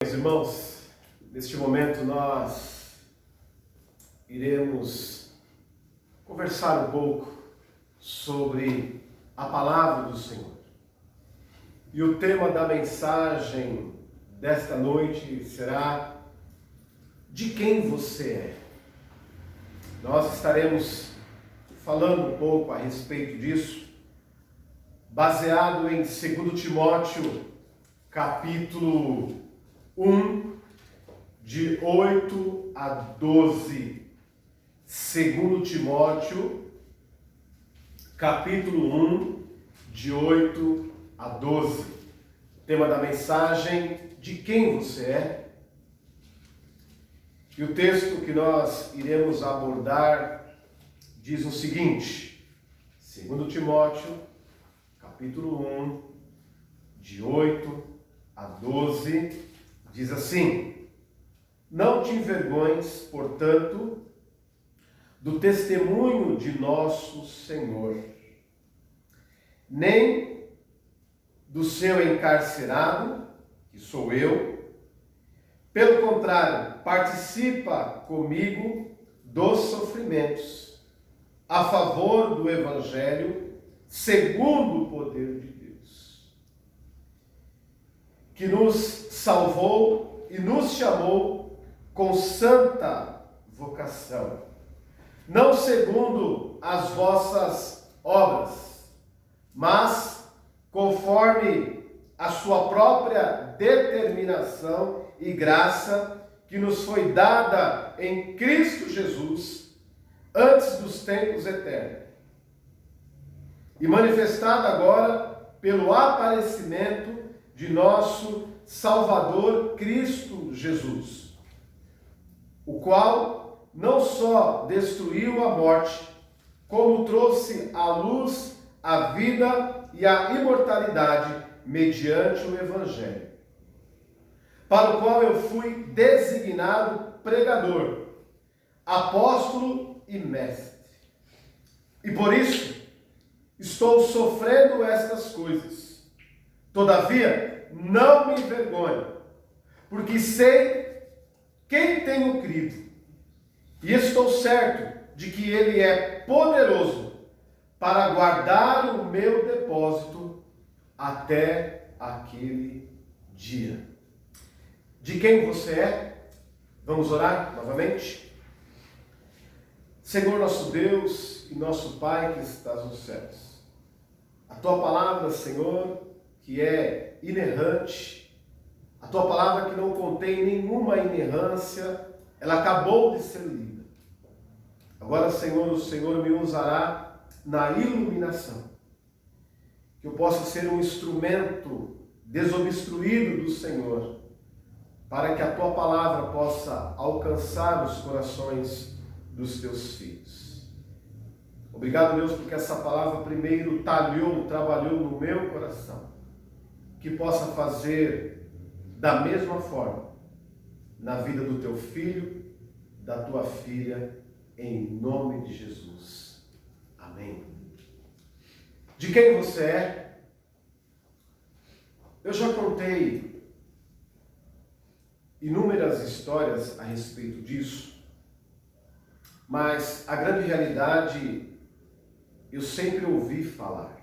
Meus irmãos, neste momento nós iremos conversar um pouco sobre a palavra do Senhor. E o tema da mensagem desta noite será: de quem você é? Nós estaremos falando um pouco a respeito disso, baseado em 2 Timóteo, capítulo 1, de 8 a 12. 2 Timóteo, capítulo 1, de 8 a 12. Tema da mensagem: de quem você é? E o texto que nós iremos abordar diz o seguinte: 2 Timóteo, capítulo 1, de 8 a 12, diz assim: não te envergonhes, portanto, do testemunho de nosso Senhor, nem do seu encarcerado, que sou eu. Pelo contrário, participa comigo dos sofrimentos, a favor do Evangelho, segundo o poder de Deus, que nos salvou e nos chamou com santa vocação, não segundo as vossas obras, mas conforme a sua própria determinação e graça que nos foi dada em Cristo Jesus antes dos tempos eternos, e manifestada agora pelo aparecimento de nosso Salvador Cristo Jesus, o qual não só destruiu a morte, como trouxe à luz a vida e a imortalidade mediante o Evangelho, para o qual eu fui designado pregador, apóstolo e mestre. E por isso estou sofrendo estas coisas. Todavia, não me envergonho, porque sei quem tenho crido, e estou certo de que Ele é poderoso para guardar o meu depósito até aquele dia. De quem você é? Vamos orar novamente? Senhor nosso Deus e nosso Pai que estás nos céus, a Tua palavra, Senhor, que é inerrante, a Tua palavra que não contém nenhuma inerrância, ela acabou de ser lida. Agora, Senhor, o Senhor me usará na iluminação, que eu possa ser um instrumento desobstruído do Senhor, para que a Tua palavra possa alcançar os corações dos Teus filhos. Obrigado, Deus, porque essa palavra primeiro trabalhou no meu coração, que possa fazer da mesma forma na vida do Teu filho, da Tua filha, em nome de Jesus. Amém. De quem você é? Eu já contei inúmeras histórias a respeito disso, mas a grande realidade eu sempre ouvi falar.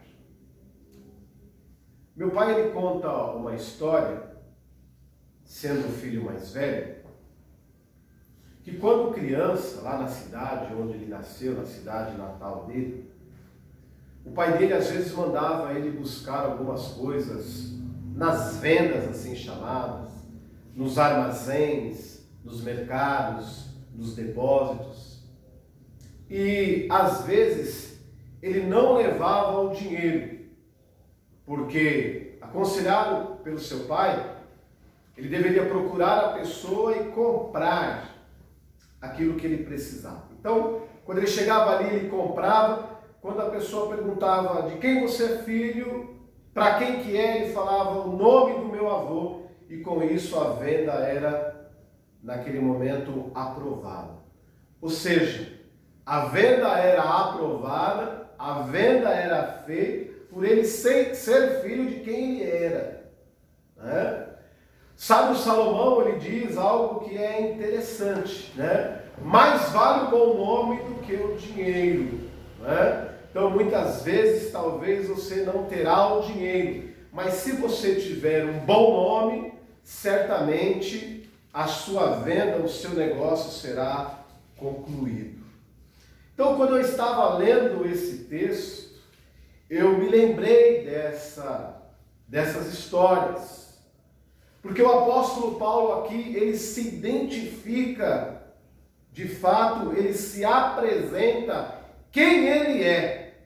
Meu pai, ele conta uma história, sendo o filho mais velho, que quando criança, lá na cidade onde ele nasceu, na cidade natal dele, o pai dele às vezes mandava ele buscar algumas coisas nas vendas assim chamadas, nos armazéns, nos mercados, nos depósitos. E às vezes ele não levava o dinheiro, porque, aconselhado pelo seu pai, ele deveria procurar a pessoa e comprar aquilo que ele precisava. Então, quando ele chegava ali, ele comprava. Quando a pessoa perguntava de quem você é filho, para quem que é, ele falava o nome do meu avô, e com isso a venda era, naquele momento, aprovada. Ou seja, a venda era aprovada, a venda era feita por ele ser filho de quem ele era, né? Sábio Salomão, ele diz algo que é interessante, né? Mais vale o bom nome do que o dinheiro, né? Então, muitas vezes, talvez você não terá o dinheiro, mas se você tiver um bom nome, certamente a sua venda, o seu negócio será concluído. Então, quando eu estava lendo esse texto, eu me lembrei dessas histórias. Porque o apóstolo Paulo aqui, ele se identifica, de fato, ele se apresenta quem ele é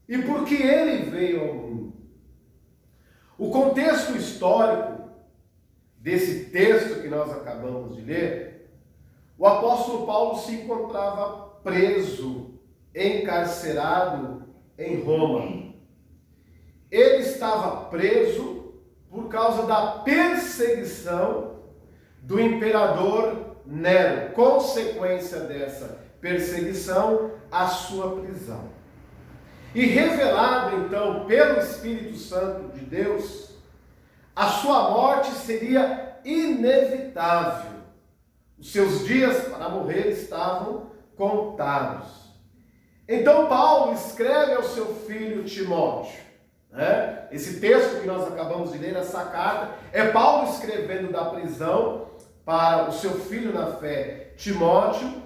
e por que ele veio ao mundo. O contexto histórico desse texto que nós acabamos de ler, o apóstolo Paulo se encontrava preso, encarcerado em Roma. Ele estava preso por causa da perseguição do imperador Nero. Consequência dessa perseguição, a sua prisão. E revelado então pelo Espírito Santo de Deus, a sua morte seria inevitável. Os seus dias para morrer estavam contados. Então Paulo escreve ao seu filho Timóteo. Esse texto que nós acabamos de ler, essa carta, é Paulo escrevendo da prisão para o seu filho na fé, Timóteo,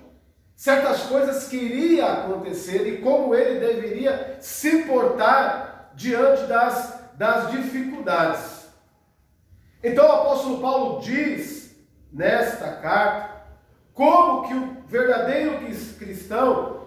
certas coisas que iriam acontecer e como ele deveria se portar diante das dificuldades. Então o apóstolo Paulo diz nesta carta como que o verdadeiro cristão,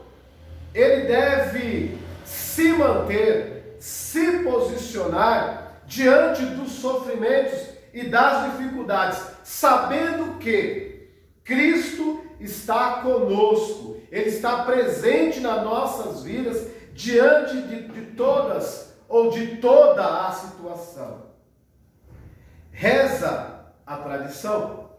ele deve se manter, se posicionar diante dos sofrimentos e das dificuldades, sabendo que Cristo está conosco, Ele está presente nas nossas vidas diante de todas ou de toda a situação. Reza a tradição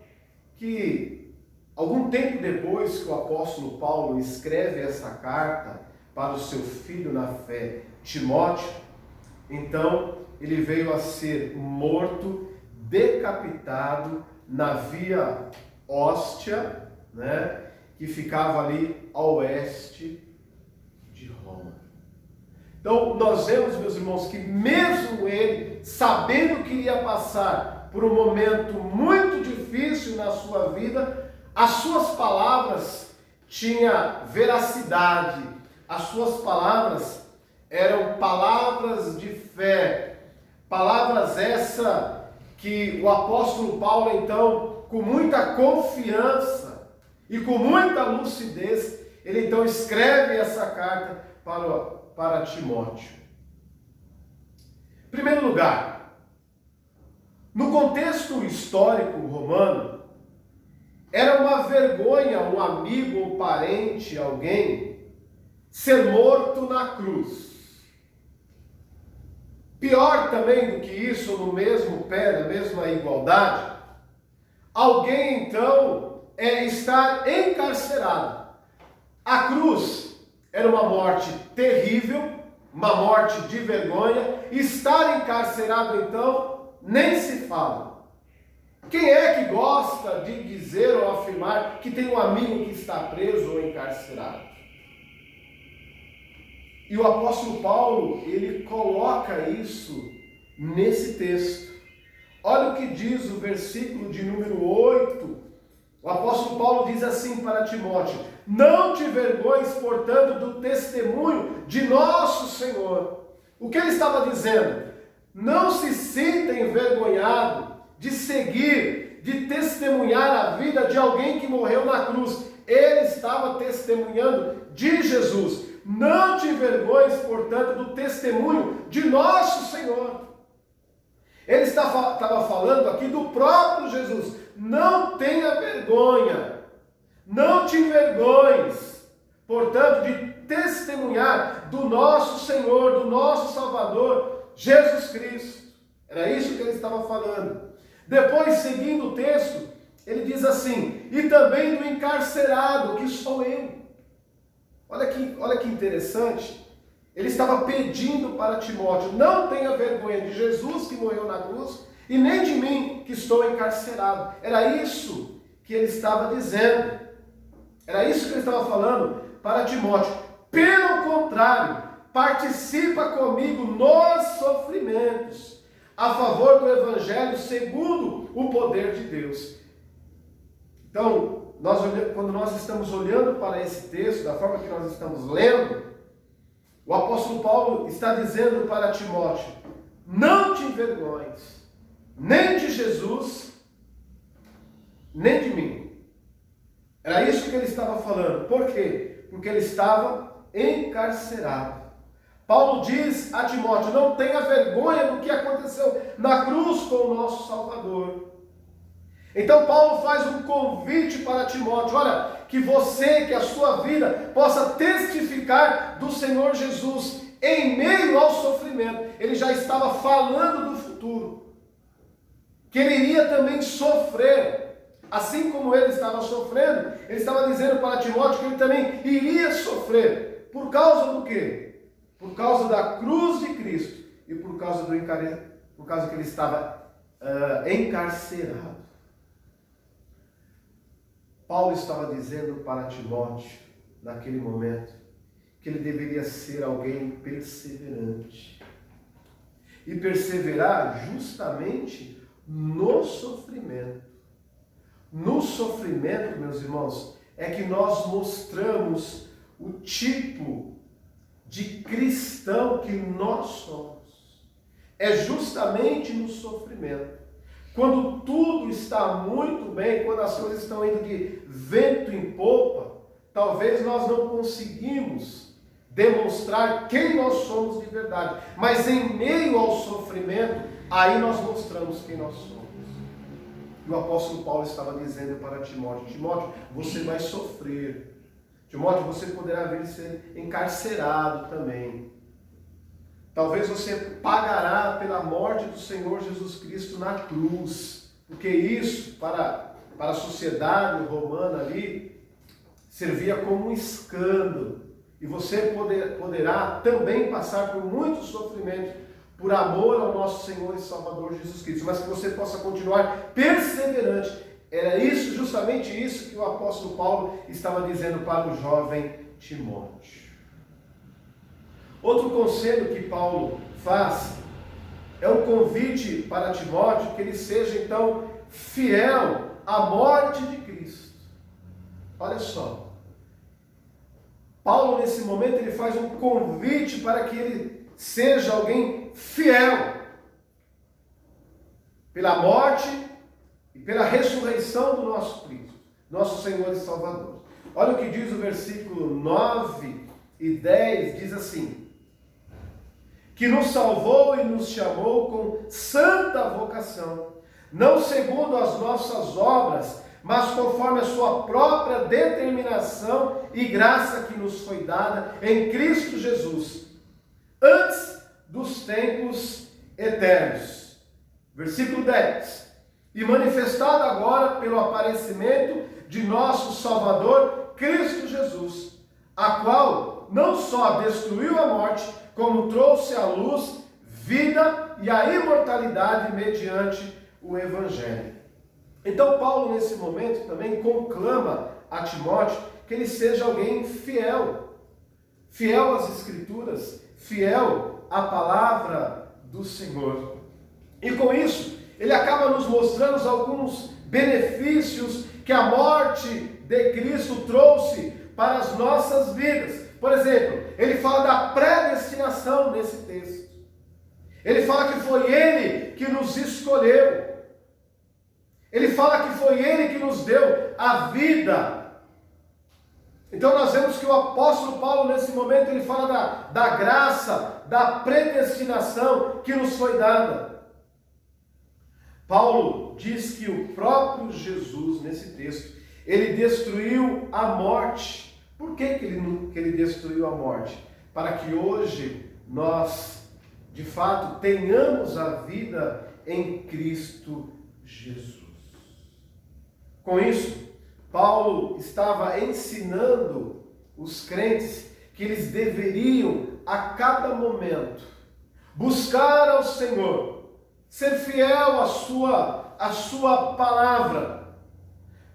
que algum tempo depois que o apóstolo Paulo escreve essa carta para o seu filho na fé, Timóteo, então ele veio a ser morto, decapitado na Via Óstia, né, que ficava ali a oeste de Roma. Então nós vemos, meus irmãos, que mesmo ele, sabendo que ia passar por um momento muito difícil na sua vida, as suas palavras tinham veracidade, as suas palavras eram palavras de fé, palavras essa que o apóstolo Paulo, então, com muita confiança e com muita lucidez, ele então escreve essa carta para Timóteo. Em primeiro lugar, no contexto histórico romano, era uma vergonha um amigo ou parente, alguém, ser morto na cruz. Pior também do que isso, no mesmo pé, na mesma igualdade, alguém então estar encarcerado. A cruz era uma morte terrível, uma morte de vergonha. Estar encarcerado então, nem se fala. Quem é que gosta de dizer ou afirmar que tem um amigo que está preso ou encarcerado? E o apóstolo Paulo, ele coloca isso nesse texto. Olha o que diz o versículo de número 8. O apóstolo Paulo diz assim para Timóteo: não te vergonhes, portanto, do testemunho de nosso Senhor. O que ele estava dizendo? Não se sinta envergonhado de seguir, de testemunhar a vida de alguém que morreu na cruz. Ele estava testemunhando de Jesus. Não te envergonhes, portanto, do testemunho de nosso Senhor. Ele estava falando aqui do próprio Jesus. Não tenha vergonha, não te envergonhes, portanto, de testemunhar do nosso Senhor, do nosso Salvador, Jesus Cristo. Era isso que ele estava falando. Depois, seguindo o texto, ele diz assim: e também do encarcerado, que sou eu. Olha que interessante. Ele estava pedindo para Timóteo: não tenha vergonha de Jesus que morreu na cruz, e nem de mim que estou encarcerado. Era isso que ele estava dizendo. Era isso que ele estava falando para Timóteo. Pelo contrário, participa comigo nos sofrimentos, a favor do Evangelho, segundo o poder de Deus. Então, quando nós estamos olhando para esse texto, da forma que nós estamos lendo, o apóstolo Paulo está dizendo para Timóteo: não te envergonhes, nem de Jesus, nem de mim. Era isso que ele estava falando. Por quê? Porque ele estava encarcerado. Paulo diz a Timóteo: não tenha vergonha do que aconteceu na cruz com o nosso Salvador. Então Paulo faz um convite para Timóteo: olha, que você, que a sua vida possa testificar do Senhor Jesus em meio ao sofrimento. Ele já estava falando do futuro, que ele iria também sofrer. Assim como ele estava sofrendo, ele estava dizendo para Timóteo que ele também iria sofrer. Por causa do quê? Por causa da cruz de Cristo e por causa que ele estava encarcerado. Paulo estava dizendo para Timóteo, naquele momento, que ele deveria ser alguém perseverante. E perseverar justamente no sofrimento. No sofrimento, meus irmãos, é que nós mostramos o tipo de cristão que nós somos. É justamente no sofrimento. Quando tudo está muito bem, quando as coisas estão indo de vento em popa, talvez nós não conseguimos demonstrar quem nós somos de verdade. Mas em meio ao sofrimento, aí nós mostramos quem nós somos. E o apóstolo Paulo estava dizendo para Timóteo: Timóteo, você vai sofrer. Timóteo, você poderá vir ser encarcerado também. Talvez você pagará pela morte do Senhor Jesus Cristo na cruz. Porque isso, para a sociedade romana ali, servia como um escândalo. E você poderá também passar por muitos sofrimentos por amor ao nosso Senhor e Salvador Jesus Cristo, mas que você possa continuar perseverante. Era isso, justamente isso que o apóstolo Paulo estava dizendo para o jovem Timóteo. Outro conselho que Paulo faz é um convite para Timóteo que ele seja então fiel à morte de Cristo. Olha só, Paulo nesse momento ele faz um convite para que ele seja alguém fiel pela morte e pela ressurreição do nosso Cristo, nosso Senhor e Salvador. Olha o que diz o versículo 9 e 10, diz assim: que nos salvou e nos chamou com santa vocação, não segundo as nossas obras, mas conforme a sua própria determinação e graça que nos foi dada em Cristo Jesus, antes dos tempos eternos. Versículo 10. E manifestado agora pelo aparecimento de nosso Salvador, Cristo Jesus, a qual não só destruiu a morte, como trouxe à luz vida e a imortalidade mediante o Evangelho. Então Paulo nesse momento também conclama a Timóteo que ele seja alguém fiel. Fiel às Escrituras, fiel à palavra do Senhor. E com isso, ele acaba nos mostrando alguns benefícios que a morte de Cristo trouxe para as nossas vidas. Por exemplo, ele fala da predestinação nesse texto. Ele fala que foi ele que nos escolheu. Ele fala que foi ele que nos deu a vida. Então nós vemos que o apóstolo Paulo nesse momento ele fala da graça, da predestinação que nos foi dada. Paulo diz que o próprio Jesus nesse texto, ele destruiu a morte. Por que ele destruiu a morte? Para que hoje nós, de fato, tenhamos a vida em Cristo Jesus. Com isso, Paulo estava ensinando os crentes que eles deveriam, a cada momento, buscar ao Senhor, ser fiel à sua palavra.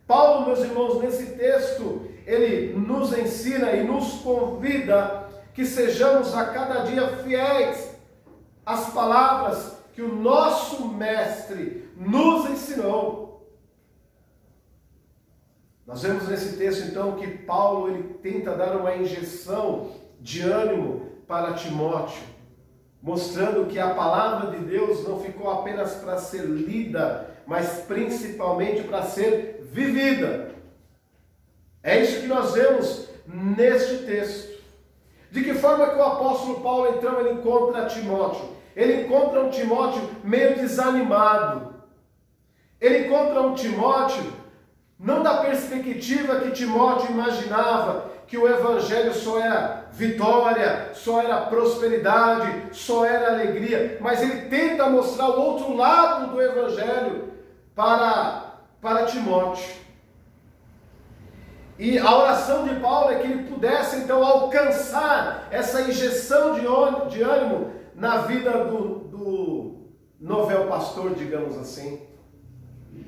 Paulo, meus irmãos, nesse texto, ele nos ensina e nos convida que sejamos a cada dia fiéis às palavras que o nosso mestre nos ensinou. Nós vemos nesse texto, então, que Paulo ele tenta dar uma injeção de ânimo para Timóteo, mostrando que a palavra de Deus não ficou apenas para ser lida, mas principalmente para ser vivida. É isso que nós vemos neste texto. De que forma que o apóstolo Paulo, então, ele encontra Timóteo? Ele encontra um Timóteo meio desanimado. Ele encontra um Timóteo não da perspectiva que Timóteo imaginava, que o evangelho só era vitória, só era prosperidade, só era alegria, mas ele tenta mostrar o outro lado do evangelho para Timóteo. E a oração de Paulo é que ele pudesse então alcançar essa injeção de ânimo na vida do novel pastor, digamos assim,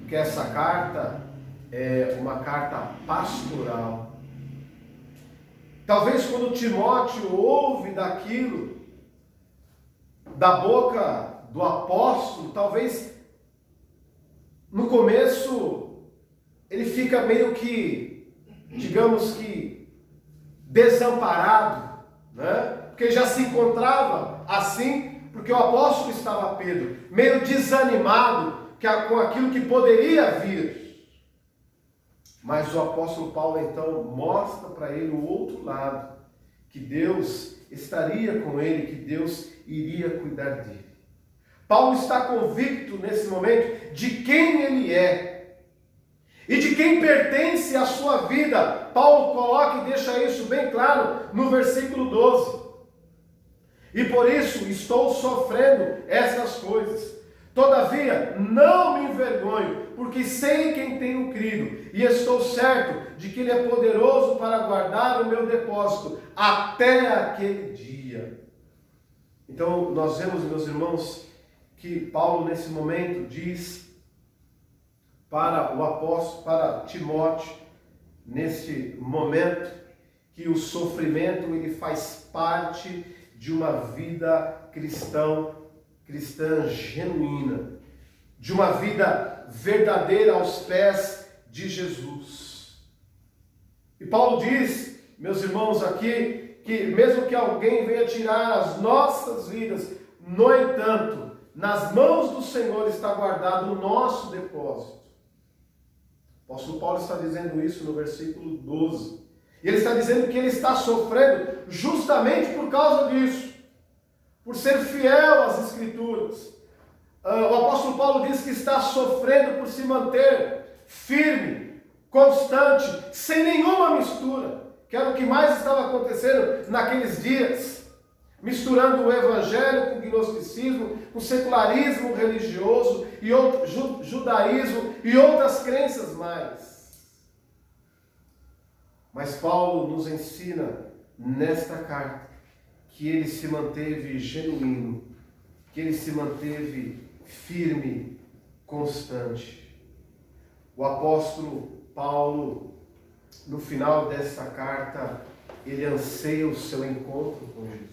que essa carta é uma carta pastoral. Talvez quando Timóteo ouve daquilo, da boca do apóstolo, talvez no começo ele fica meio que, digamos que, desamparado, né? Porque já se encontrava assim, porque o apóstolo estava Pedro, meio desanimado com aquilo que poderia vir. Mas o apóstolo Paulo então mostra para ele o outro lado, que Deus estaria com ele, que Deus iria cuidar dele. Paulo está convicto nesse momento de quem ele é e de quem pertence à sua vida. Paulo coloca e deixa isso bem claro no versículo 12. E por isso estou sofrendo essas coisas. Todavia, não me envergonho, porque sei em quem tenho crido, e estou certo de que Ele é poderoso para guardar o meu depósito até aquele dia. Então, nós vemos, meus irmãos, que Paulo, nesse momento, diz para o apóstolo, para Timóteo, nesse momento, que o sofrimento ele faz parte de uma vida cristã genuína, de uma vida verdadeira aos pés de Jesus. E Paulo diz, meus irmãos, aqui, que mesmo que alguém venha tirar as nossas vidas, no entanto, nas mãos do Senhor está guardado o nosso depósito. O apóstolo Paulo está dizendo isso no versículo 12. E ele está dizendo que ele está sofrendo justamente por causa disso, por ser fiel às Escrituras. O apóstolo Paulo diz que está sofrendo por se manter firme, constante, sem nenhuma mistura, que era o que mais estava acontecendo naqueles dias, misturando o evangelho com o gnosticismo, com o secularismo religioso, e judaísmo e outras crenças mais. Mas Paulo nos ensina nesta carta que ele se manteve genuíno, que ele se manteve firme, constante. O apóstolo Paulo, no final desta carta, ele anseia o seu encontro com Jesus.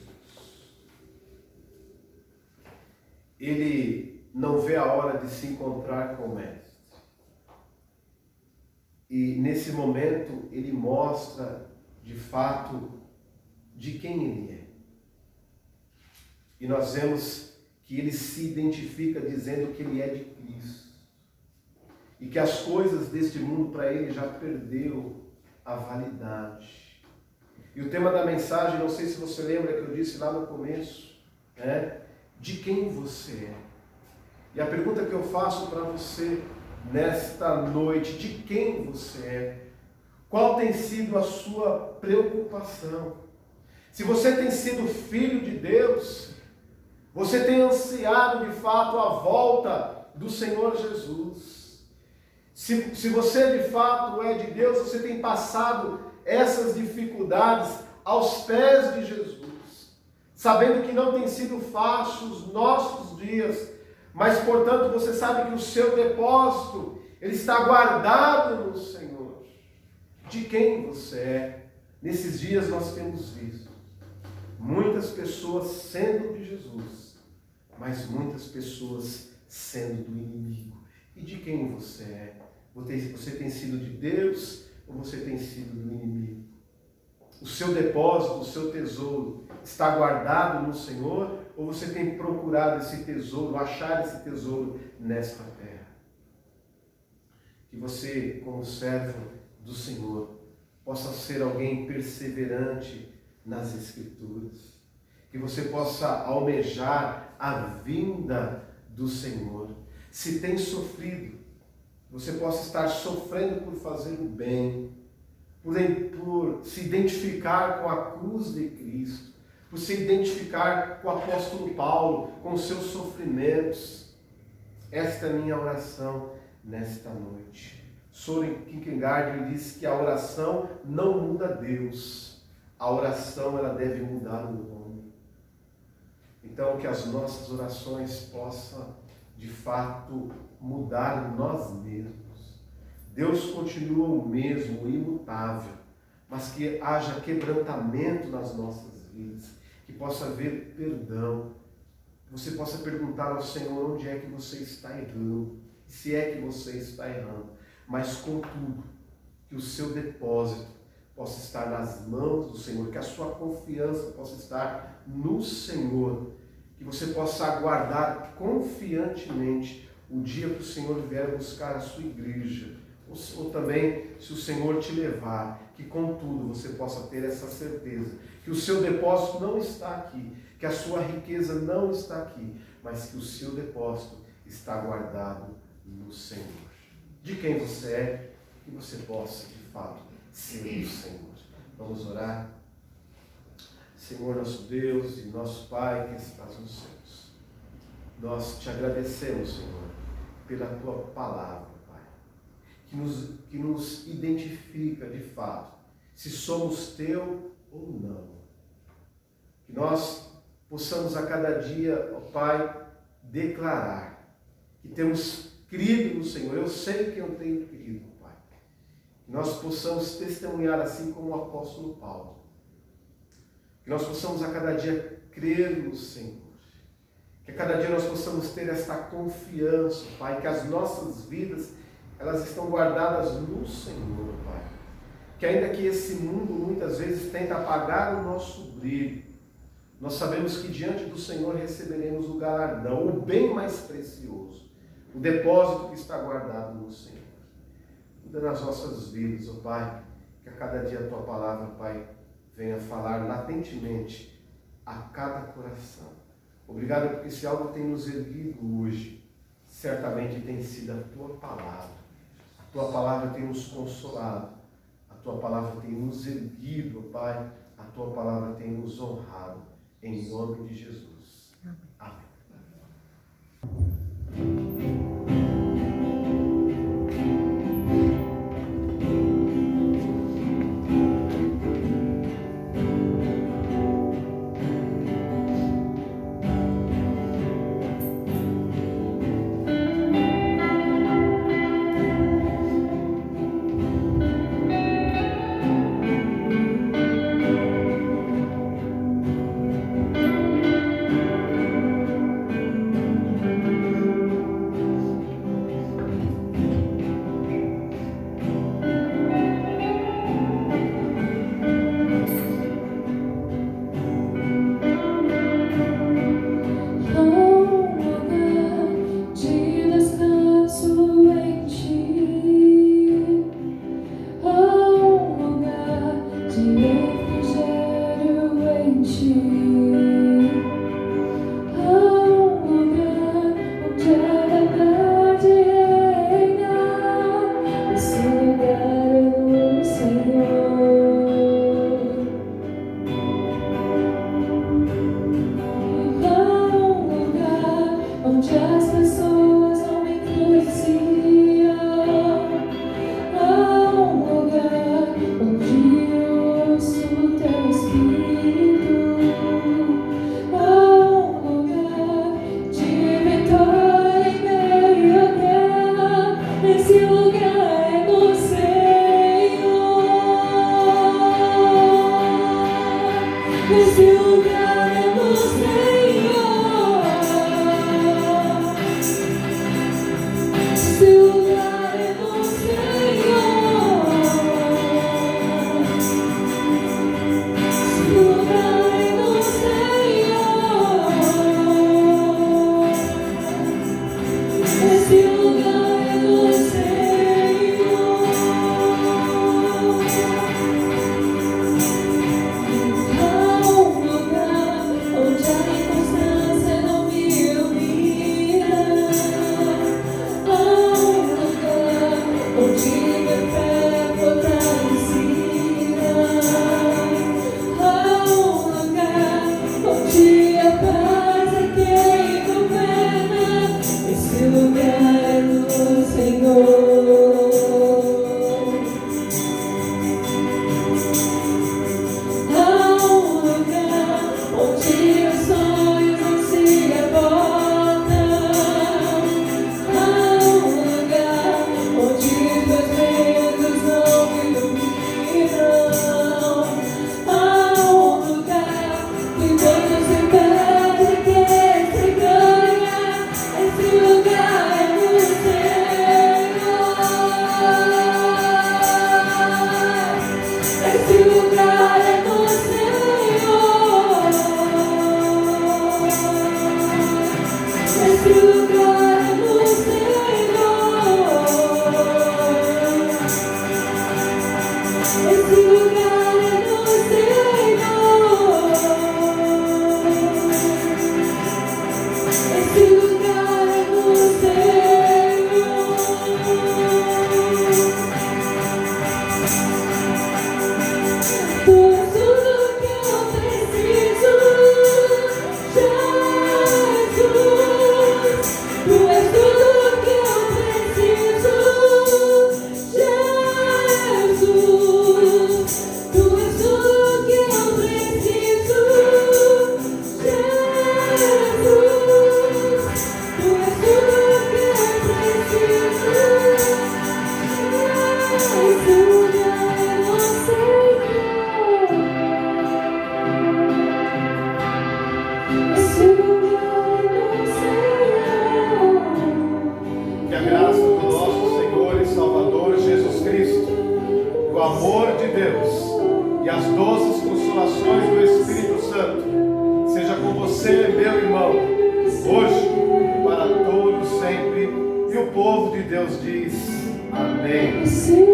Ele não vê a hora de se encontrar com o Mestre. E nesse momento ele mostra de fato de quem ele é. E nós vemos que ele se identifica dizendo que ele é de Cristo. E que as coisas deste mundo para ele já perdeu a validade. E o tema da mensagem, não sei se você lembra que eu disse lá no começo, né? De quem você é. E a pergunta que eu faço para você nesta noite, de quem você é? Qual tem sido a sua preocupação? Se você tem sido filho de Deus, você tem ansiado de fato a volta do Senhor Jesus. Se você de fato é de Deus, você tem passado essas dificuldades aos pés de Jesus, sabendo que não tem sido fácil os nossos dias, mas portanto você sabe que o seu depósito, ele está guardado no Senhor. De quem você é? Nesses dias nós temos visto muitas pessoas sendo de Jesus, mas muitas pessoas sendo do inimigo. E de quem você é? Você tem sido de Deus ou você tem sido do inimigo? O seu depósito, o seu tesouro está guardado no Senhor ou você tem procurado esse tesouro, achar esse tesouro nesta terra? Que você, como servo do Senhor, possa ser alguém perseverante nas Escrituras. Que você possa almejar a vinda do Senhor. Se tem sofrido, você possa estar sofrendo por fazer o bem, por se identificar com a cruz de Cristo, por se identificar com o apóstolo Paulo, com os seus sofrimentos. Esta é a minha oração nesta noite. Soren Kierkegaard disse que a oração não muda Deus, a oração ela deve mudar o homem. Então que as nossas orações possam de fato mudar nós mesmos. Deus continua o mesmo, imutável, mas que haja quebrantamento nas nossas vidas, que possa haver perdão, que você possa perguntar ao Senhor onde é que você está errando, se é que você está errando, mas contudo, que o seu depósito possa estar nas mãos do Senhor, que a sua confiança possa estar no Senhor, que você possa aguardar confiantemente o dia que o Senhor vier buscar a sua igreja, ou também se o Senhor te levar, que contudo você possa ter essa certeza, que o seu depósito não está aqui, que a sua riqueza não está aqui, mas que o seu depósito está guardado no Senhor. De quem você é, que você possa de fato ser do Senhor. Vamos orar. Senhor nosso Deus e nosso Pai que estás nos céus, nós te agradecemos, Senhor, pela tua palavra, Pai, que nos identifica de fato se somos teu ou não. Que nós possamos a cada dia, ó Pai, declarar que temos crido no Senhor. Eu sei que eu tenho crido, Pai. Que nós possamos testemunhar assim como o apóstolo Paulo. Que nós possamos a cada dia crer no Senhor. Que a cada dia nós possamos ter esta confiança, Pai, que as nossas vidas, elas estão guardadas no Senhor, Pai. Que ainda que esse mundo muitas vezes tenta apagar o nosso brilho, nós sabemos que diante do Senhor receberemos o galardão, o bem mais precioso, o depósito que está guardado no Senhor. Cuida nas nossas vidas, ó Pai, que a cada dia a Tua palavra, Pai, venha falar latentemente a cada coração. Obrigado porque se algo tem nos erguido hoje, certamente tem sido a Tua palavra. A Tua palavra tem nos consolado, a Tua palavra tem nos erguido, Pai, a Tua palavra tem nos honrado, em nome de Jesus. Amém. Hoje e para todos sempre. E o povo de Deus diz: amém.